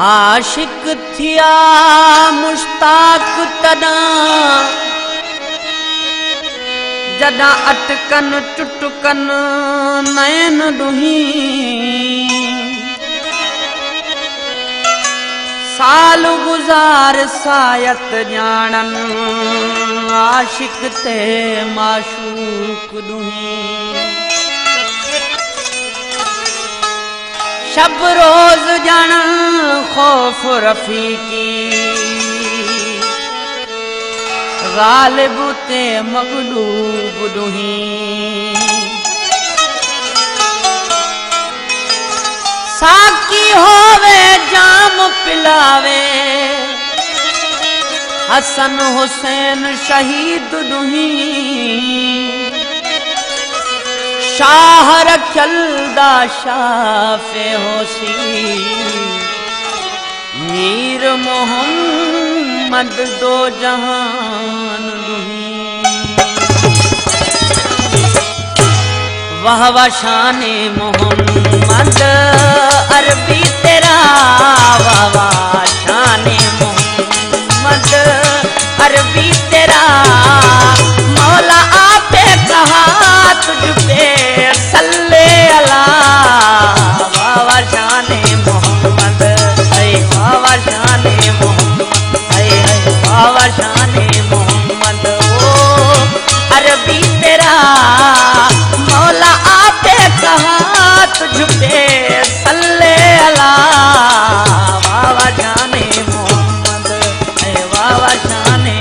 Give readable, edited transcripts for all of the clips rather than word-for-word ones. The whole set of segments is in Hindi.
आशिक थिया मुश्ताक तदा जदा अटकन चुटकन नयन दुही साल गुजार सायत जाणन आशिक ते माशूक दुही शब रोज जन खौफ रफीकी गालिब ते मगलूब दुही साकी होवे जाम पिलावे हसन हुसैन शहीद दुही शाह रखलदा शाफे होसी मीर मोहम्मद दो जहान दुही वाह वाह शाने मोहम्मद अरबी तेरा वाह वाह शाने मोहम्मद अरबी तेरा मौला आपे कहा तुझ पे सल्ले अला वाह वाह शाने मोहम्मद वाह वाह शाने मोहम्मद वाह वाह शाने मोहम्मद ओ अरबी तेरा मौला आपे कहा तुझ पे सल्ले अला वाह वाह शाने मोहम्मद वाह वाह शाने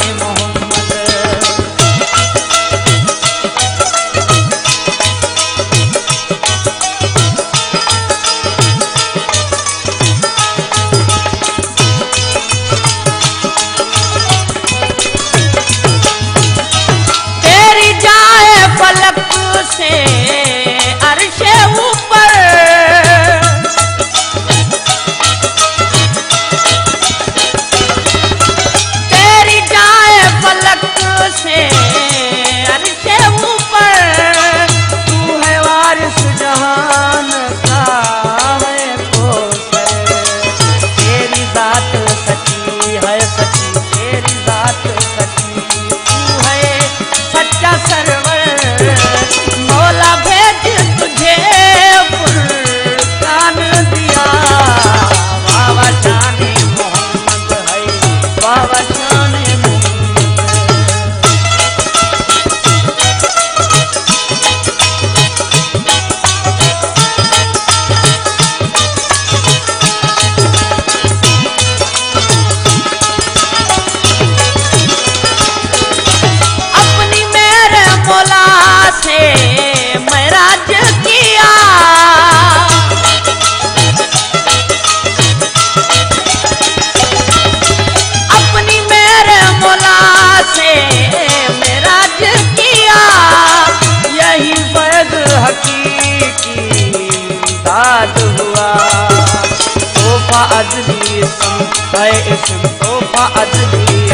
तोहफा अदबी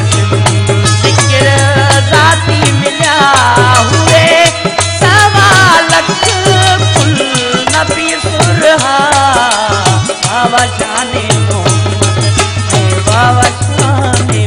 जिक्र जाती मिला हुए सवा लख कुल नबी सुरहा बाबा जाने मोहम्मद बाबा जाने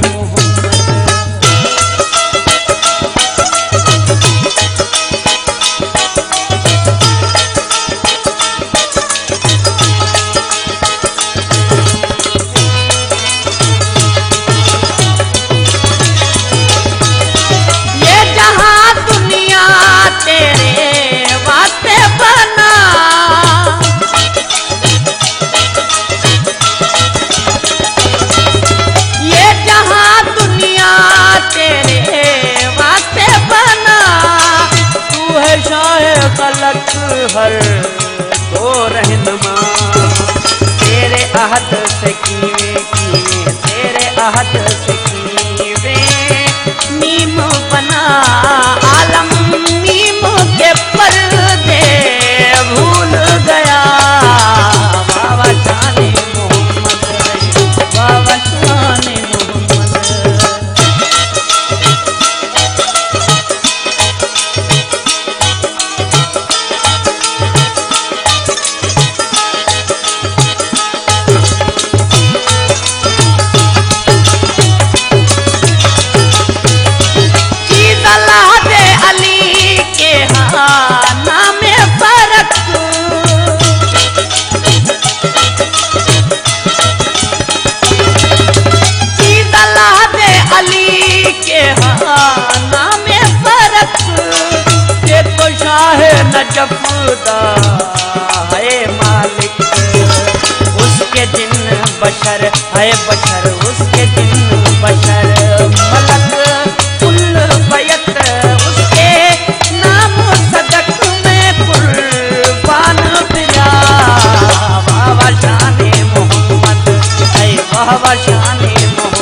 हर दो रहनुमा तेरे आहद से कीवे तेरे आहद से कीवे नीम बना आलम नीम के पर्दे भूल गया बाबा जाने मोहम्मद बाबा जाने मोहम्मद जपदा है मालिक, उसके जिन बशर है बशर, उसके जिन बशर मलक कुल बैत, उसके नाम सदक में कुर्बान फिरा। वाह वाह शान मोहम्मद है, वाह वाह शान मोहम्मद।